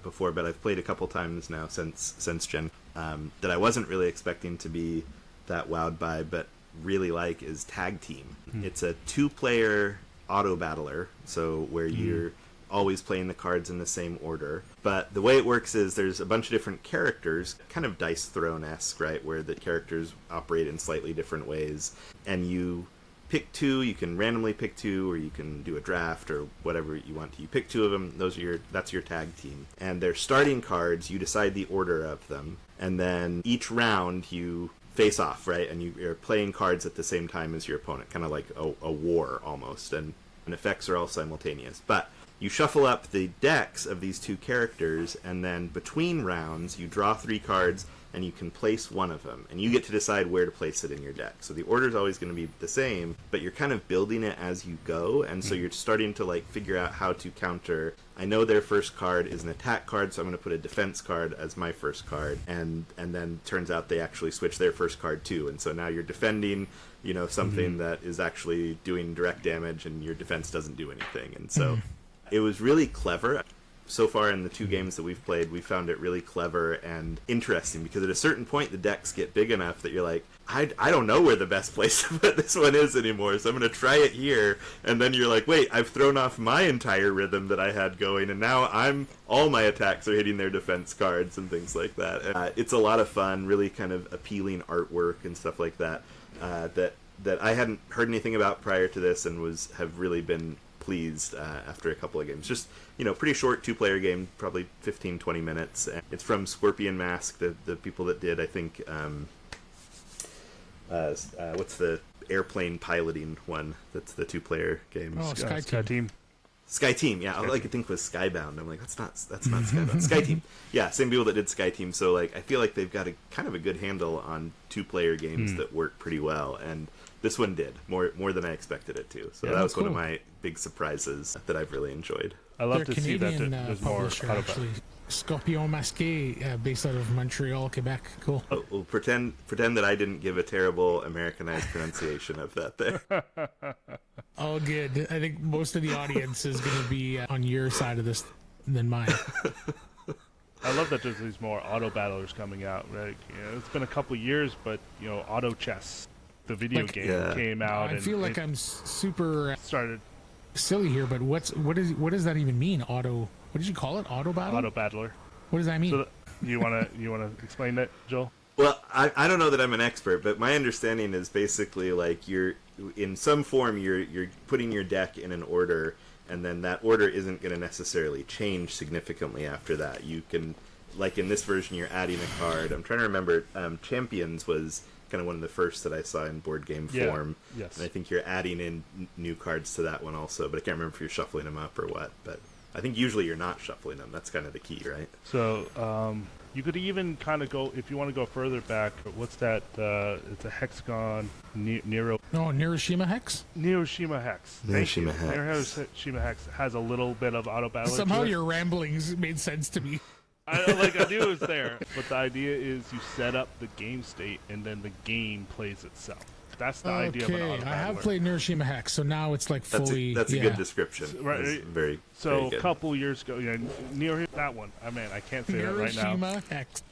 before, but I've played a couple times now since Gen, that I wasn't really expecting to be that wowed by, but really like, is Tag Team. It's a 2-player auto battler, so where you're always playing the cards in the same order. But the way it works is there's a bunch of different characters, kind of Dice Throne-esque, right, where the characters operate in slightly different ways. And you pick 2, you can randomly pick 2, or you can do a draft or whatever you want to. You pick 2 of them, that's your tag team. And they're starting cards, you decide the order of them, and then each round you face off, right? And you're playing cards at the same time as your opponent, kind of like a war almost, and effects are all simultaneous. But you shuffle up the decks of these 2 characters, and then between rounds you draw 3 cards and you can place one of them, and you get to decide where to place it in your deck. So the order is always going to be the same, but you're kind of building it as you go, and so you're starting to like figure out how to counter. I know their first card is an attack card, so I'm going to put a defense card as my first card, and then turns out they actually switch their first card too, and so now you're defending, something that is actually doing direct damage, and your defense doesn't do anything, and so it was really clever. So far in the 2 games that we've played, we found it really clever and interesting, because at a certain point the decks get big enough that you're like, I don't know where the best place to put this one is anymore, so I'm going to try it here, and then you're like, wait, I've thrown off my entire rhythm that I had going, and now all my attacks are hitting their defense cards and things like that. It's a lot of fun, really kind of appealing artwork and stuff like that, that I hadn't heard anything about prior to this, and have really been pleased after a couple of games. Just, pretty short 2-player game, probably 15-20 minutes. And it's from Scorpion Mask, the people that did, I think, what's the airplane piloting one that's the 2-player game? Oh, Sky Team. Sky Team, yeah. All I could think was Skybound. I'm like, that's not Skybound. Sky Team. Yeah, same people that did Sky Team. So, like, I feel like they've got kind of a good handle on 2-player games that work pretty well. And this one did more than I expected it to. So that was one of my big surprises that I've really enjoyed. I love Their to see that there's more publisher, actually. Scorpion Masqué, based out of Montreal, Quebec. Cool. Oh, well, pretend that I didn't give a terrible Americanized pronunciation of that there. All good. I think most of the audience is going to be on your side of this than mine. I love that there's these more auto battlers coming out. Right? It's been a couple years, but Auto Chess, the video game, came out. I feel like I'm super started silly here, but what does that even mean? What did you call it? Auto battle? Auto battler. What does that mean? So you wanna explain that, Joel? Well, I don't know that I'm an expert, but my understanding is basically like you're in some form you're putting your deck in an order, and then that order isn't going to necessarily change significantly after that. You can, like in this version, you're adding a card. I'm trying to remember. Champions was kind of one of the first that I saw in board game form. Yes. And I think you're adding in new cards to that one also, but I can't remember if you're shuffling them up or what. But I think usually you're not shuffling them. That's kind of the key, right? So you could even kind of go, if you want to go further back, what's that? It's a hexagon, Nero. No, Niroshima Hex? Niroshima Hex. Niroshima Hex has a little bit of auto battle. Somehow your ramblings made sense to me. I knew it was there. But the idea is you set up the game state and then the game plays itself. That's the idea of an auto battler. I have played Niroshima Hex, so now it's like fully... That's a good description. Right. Very, so very good. A couple years ago, that one. I can't say it right now. Niroshima Hex.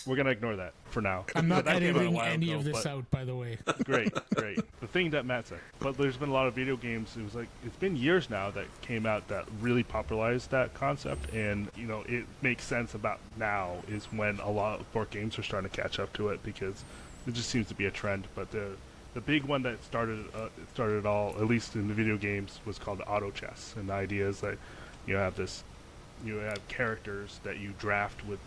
We're gonna ignore that for now. I'm not editing any of this out, by the way. Great. The thing that Matt said. But there's been a lot of video games. It's been years now that came out that really popularized that concept, and it makes sense about now is when a lot of board games are starting to catch up to it, because it just seems to be a trend. But the big one that started it all, at least in the video games, was called Auto Chess, and the idea is that you have characters that you draft with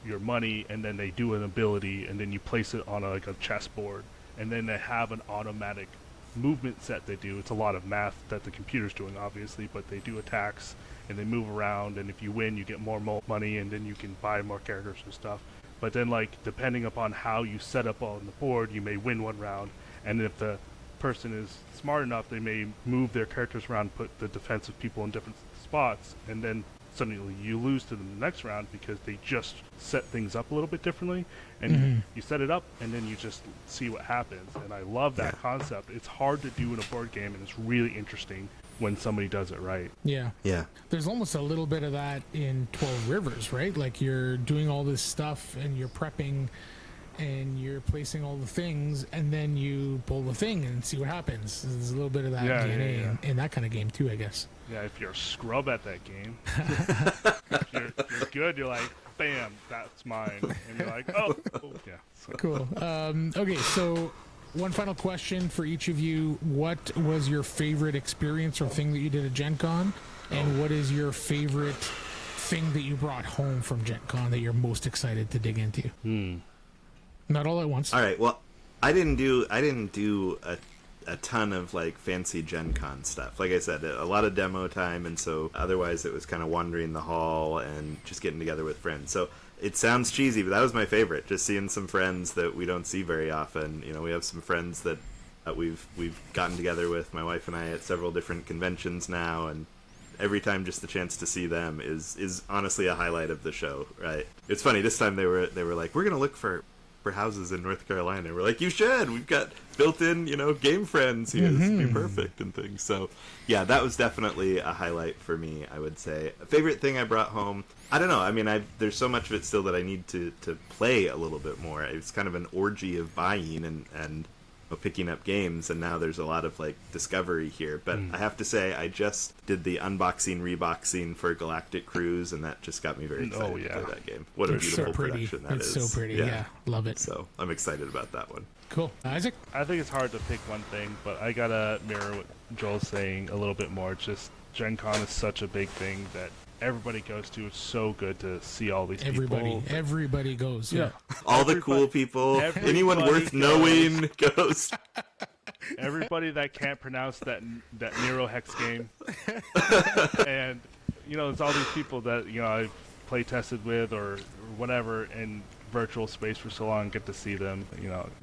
your money, and then they do an ability, and then you place it on a chessboard, and then they have an automatic movement set they do. It's a lot of math that the computer's doing, obviously, but they do attacks, and they move around, and if you win, you get more money, and then you can buy more characters and stuff. But then, like, depending upon how you set up on the board, you may win one round, and if the person is smart enough, they may move their characters around, put the defensive people in different spots, and then suddenly you lose to them the next round because they just set things up a little bit differently, and you set it up and then you just see what happens. And I love that concept. It's hard to do in a board game, and it's really interesting when somebody does it right. Yeah. There's almost a little bit of that in 12 Rivers, right? Like, you're doing all this stuff and you're prepping and you're placing all the things, and then you pull the thing and see what happens. There's a little bit of that DNA in that kind of game too, I guess. Yeah, if you're a scrub at that game, if you're good, you're like, bam, that's mine. And you're like, oh yeah. So. Cool. Okay, so one final question for each of you. What was your favorite experience or thing that you did at GenCon? And what is your favorite thing that you brought home from GenCon that you're most excited to dig into? Not all at once. All right. Well, I didn't do a ton of like fancy Gen Con stuff. Like I said, a lot of demo time, and so otherwise it was kind of wandering the hall and just getting together with friends. So it sounds cheesy, but that was my favorite. Just seeing some friends that we don't see very often. You know, we have some friends that we've gotten together with, my wife and I, at several different conventions now, and every time just the chance to see them is honestly a highlight of the show. Right? It's funny. This time they were like, we're gonna look for houses in North Carolina. We're like, you should. We've got built-in, game friends here. This would be perfect and things. So, yeah, that was definitely a highlight for me, I would say. A favorite thing I brought home, I don't know. I mean, there's so much of it still that I need to play a little bit more. It's kind of an orgy of buying and picking up games, and now there's a lot of like discovery here. But I have to say, I just did the unboxing reboxing for Galactic Cruise, and that just got me very excited to play that game. What a beautiful production that is. It's so pretty. Yeah, love it. So I'm excited about that one. Cool. Isaac? I think it's hard to pick one thing, but I gotta mirror what Joel's saying a little bit more. Just Gen Con is such a big thing that everybody goes to. It's so good to see all these people. Everybody goes. Yeah. All the cool people. Anyone worth knowing goes. Everybody that can't pronounce that Nero Hex game. And, it's all these people that, I've play tested with or whatever in virtual space for so long, get to see them.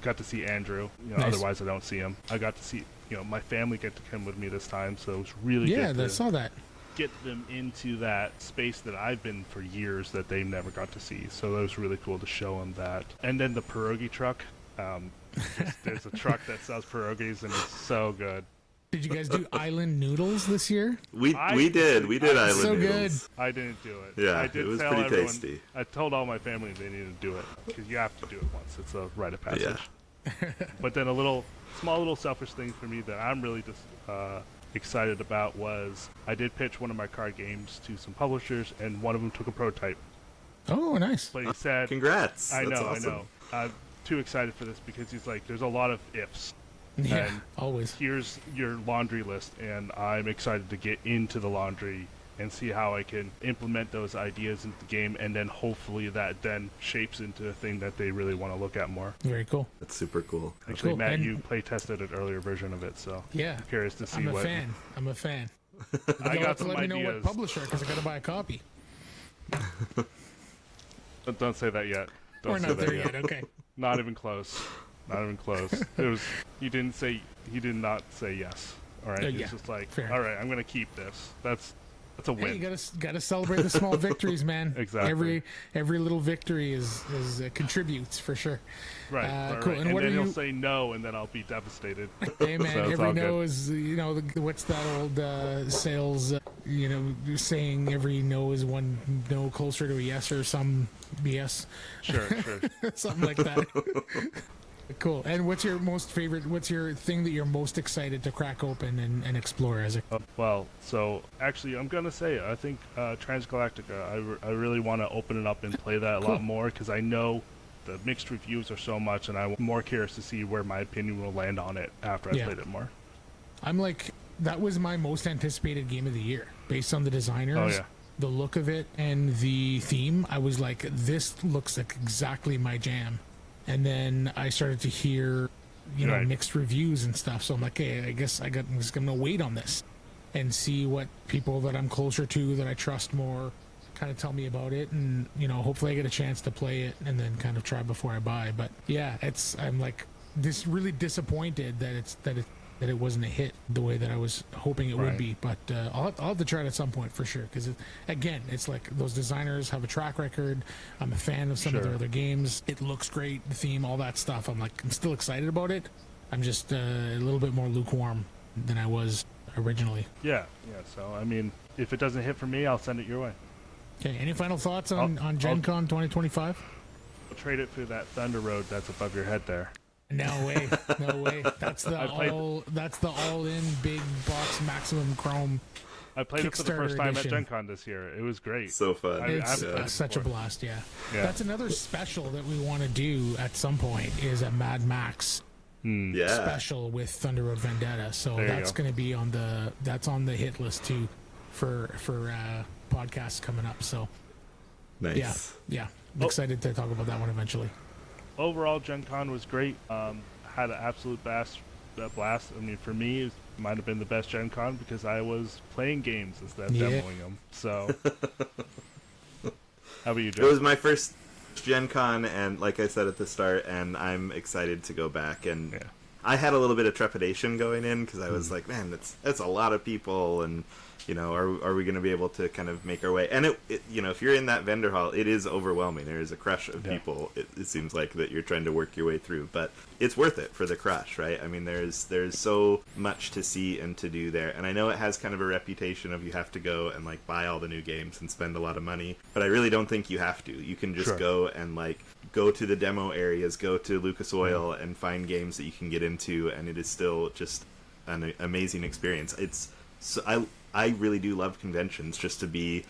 Got to see Andrew. Nice. Otherwise I don't see him. I got to see, my family get to come with me this time, so it was really good. Yeah, I saw that. Get them into that space that I've been for years that they never got to see. So that was really cool to show them that. And then the pierogi truck. There's a truck that sells pierogies, and it's so good. Did you guys do island noodles this year? We did island so noodles. Good. I didn't do it. Yeah, I did it was tell pretty everyone, tasty. I told all my family they needed to do it because you have to do it once. It's a rite of passage. Yeah. But then a small little selfish thing for me that I'm really just excited about was I did pitch one of my card games to some publishers, and one of them took a prototype. Oh, nice. But he said, congrats. I That's awesome. know. I'm too excited for this because he's like, there's a lot of ifs. Yeah, and always. Here's your laundry list, and I'm excited to get into the laundry and see how I can implement those ideas into the game, and then hopefully that then shapes into a thing that they really want to look at more. Very cool. That's super cool. Actually, cool. Matt, And you play tested an earlier version of it, so yeah, I'm curious to see I'm a fan. I got some let me know what ideas. publisher, because I got to buy a copy. Don't say that yet. We're not there yet. Okay. Not even close. Not even close. It was. He did not say yes. All right. Yeah, It's just like, fair. all right, I'm gonna keep this. That's a win. Hey, you gotta celebrate the small victories, man. Exactly. Every little victory is contributes for sure. Right. Cool. Right. And then he'll say no, and then I'll be devastated. Hey man, So it's every all no good. is what's that old sales saying? Every no is one no closer to a yes or some BS. Sure. Something like that. Cool. And what's your thing that you're most excited to crack open and explore, Isaac? Well, so actually, I'm gonna say I think Transgalactica. I really want to open it up and play that a lot more because I know the mixed reviews are so much, and I'm more curious to see where my opinion will land on it after I played it more. I'm like, that was my most anticipated game of the year based on the designers. Oh, yeah. the look of it and the theme, I was like, this looks like exactly my jam. And then I started to hear, mixed reviews and stuff. So I'm like, hey, I guess I'm just going to wait on this and see what people that I'm closer to, that I trust more, kind of tell me about it. And, hopefully I get a chance to play it and then kind of try before I buy. But yeah, I'm like this really disappointed that it wasn't a hit the way that I was hoping it would be. But I'll have to try it at some point for sure. Because, again, it's like those designers have a track record. I'm a fan of some of their other games. It looks great, the theme, all that stuff. I'm still excited about it. I'm just a little bit more lukewarm than I was originally. Yeah. So, I mean, if it doesn't hit for me, I'll send it your way. Okay, any final thoughts on GenCon 2025? I'll trade it for that Thunder Road that's above your head there. No way. That's the all-in big box maximum chrome. I played it for the first time edition at GenCon this year. It was great. So fun. It's such a blast. Yeah. That's another special that we want to do at some point is a Mad Max special with Thunder Road Vendetta. So that's going to be on the hit list too for podcasts coming up. So nice. Yeah. I'm excited to talk about that one eventually. Overall, GenCon was great. Had an absolute blast. I mean, for me, it might have been the best GenCon because I was playing games instead of demoing them. So, how about you, Joe? It was my first GenCon, and like I said at the start, and I'm excited to go back. And I had a little bit of trepidation going in because I was like, man, that's a lot of people, and are we going to be able to kind of make our way? And it if you're in that vendor hall, it is overwhelming. There is a crush of people. It seems like that you're trying to work your way through, but it's worth it for the crush, right? I mean, there's so much to see and to do there. And I know it has kind of a reputation of you have to go and like buy all the new games and spend a lot of money, but I really don't think you have to. You can just go and like go to the demo areas, go to Lucas Oil and find games that you can get into, and it is still just an amazing experience. I really do love conventions just to be,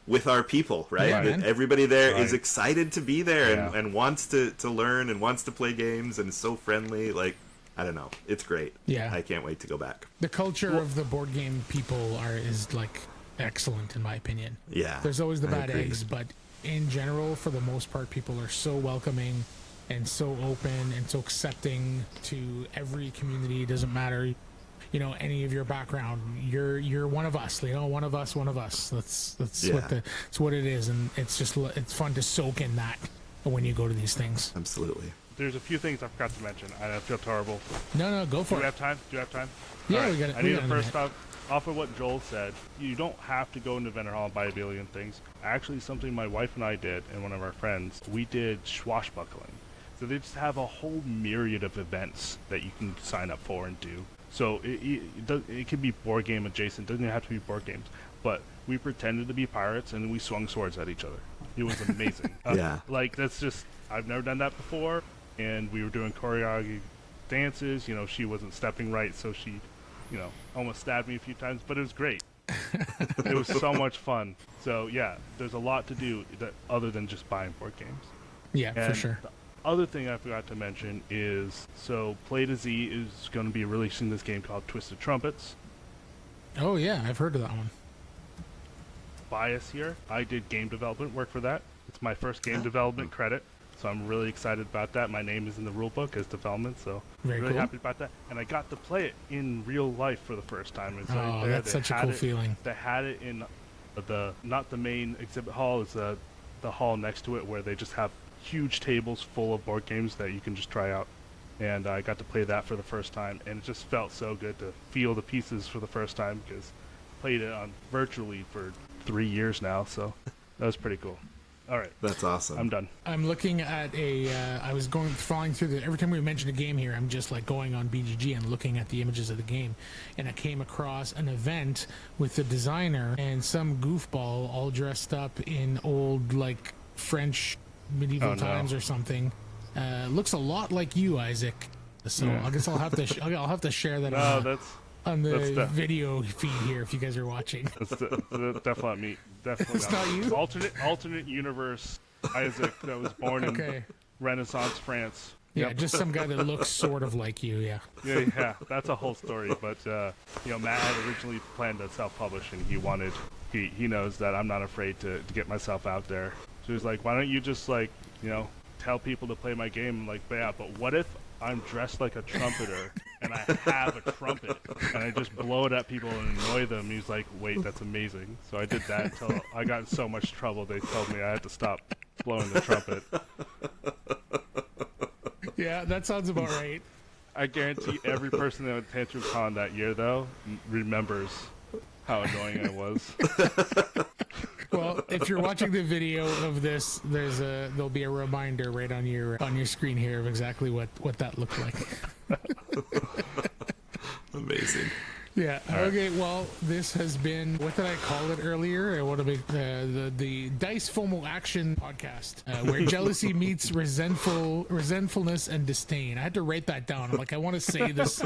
with our people, right? Everybody there is excited to be there and wants to learn and wants to play games and is so friendly. Like, I don't know. It's great. Yeah. I can't wait to go back. The culture of the board game people is like excellent in my opinion. Yeah. There's always the bad eggs, but in general, for the most part, people are so welcoming and so open and so accepting to every community. It doesn't matter any of your background, you're one of us, one of us. That's what it is, and it's fun to soak in that when you go to these things. Absolutely. There's a few things I forgot to mention. I feel terrible. No, go for it. Do we have time? Yeah, right. we got it. I need to first off of what Joel said. You don't have to go into vendor hall and buy a billion things. Actually, something my wife and I did, and one of our friends, we did swashbuckling. So they just have a whole myriad of events that you can sign up for and do. So it can be board game adjacent. Doesn't have to be board games. But we pretended to be pirates and we swung swords at each other. It was amazing. Like that's just I've never done that before. And we were doing choreography dances. She wasn't stepping right, so she, almost stabbed me a few times. But it was great. It was so much fun. So yeah, there's a lot to do other than just buying board games. Yeah, for sure. Other thing I forgot to mention is, so Play to Z is going to be releasing this game called Twisted Trumpets. Oh yeah, I've heard of that one. Bias here. I did game development work for that. It's my first game development credit, so I'm really excited about that. My name is in the rulebook as development, so very really cool. Happy about that. And I got to play it in real life for the first time. And so that's such a cool feeling. They had it in not the main exhibit hall, it's the hall next to it where they just have huge tables full of board games that you can just try out, and I got to play that for the first time, and it just felt so good to feel the pieces for the first time because I played it on virtually for 3 years now, so that was pretty cool. All right, that's awesome. I'm done. I'm looking at I was flying through every time we mention a game here, I'm just like going on BGG and looking at the images of the game, and I came across an event with the designer and some goofball all dressed up in old like French medieval times or something. Looks a lot like you, Isaac. So I guess I'll have to share that on the video feed here if you guys are watching. That's definitely not me. Definitely it's not you. Alternate universe Isaac that was born in Renaissance France. Yeah, just some guy that looks sort of like you. Yeah. Yeah, that's a whole story. But Matt had originally planned to self-publish, and he knows that I'm not afraid to get myself out there. So he's like, why don't you just tell people to play my game? I'm like, yeah, but what if I'm dressed like a trumpeter and I have a trumpet and I just blow it at people and annoy them? He's like, wait, that's amazing. So I did that until I got in so much trouble they told me I had to stop blowing the trumpet. Yeah, that sounds about right. I guarantee every person that went to TantrumCon that year, though, remembers how annoying I was. Well, if you're watching the video of this, there'll be a reminder right on your screen here of exactly what that looked like. Amazing. Yeah. Okay. Well, this has been, what did I call it earlier? I want to make the Dice FOMO Action podcast, where jealousy meets resentfulness and disdain. I had to write that down. I'm like, I want to say this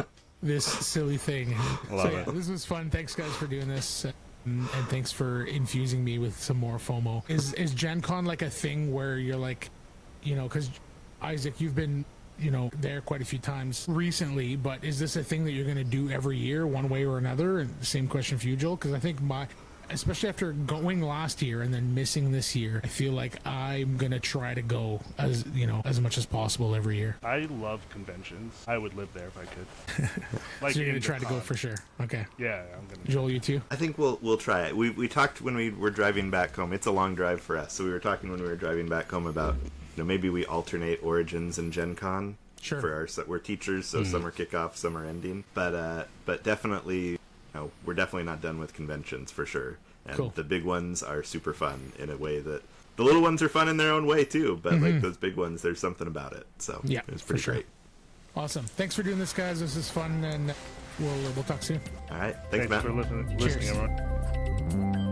silly thing. Love it. This was fun. Thanks, guys, for doing this. And thanks for infusing me with some more FOMO. Is GenCon like a thing where you're like, because Isaac, you've been there quite a few times recently, but is this a thing that you're going to do every year one way or another? And same question for you, Joel, because I think especially after going last year and then missing this year, I feel like I'm going to try to go as much as possible every year. I love conventions. I would live there if I could. So you're going to try to go for sure. Okay. Yeah, I'm going to. Joel, you too? I think we'll try it. We talked when we were driving back home. It's a long drive for us, so we were talking when we were driving back home about maybe we alternate Origins and GenCon. Sure. We're teachers, so some are kickoff, some are ending. But definitely, we're definitely not done with conventions for sure. And cool. The big ones are super fun in a way that the little ones are fun in their own way too. But like those big ones, there's something about it. So yeah, it's pretty great. Awesome. Thanks for doing this, guys. This is fun, and we'll talk soon. All right. Thanks Matt. For listening, Cheers. everyone.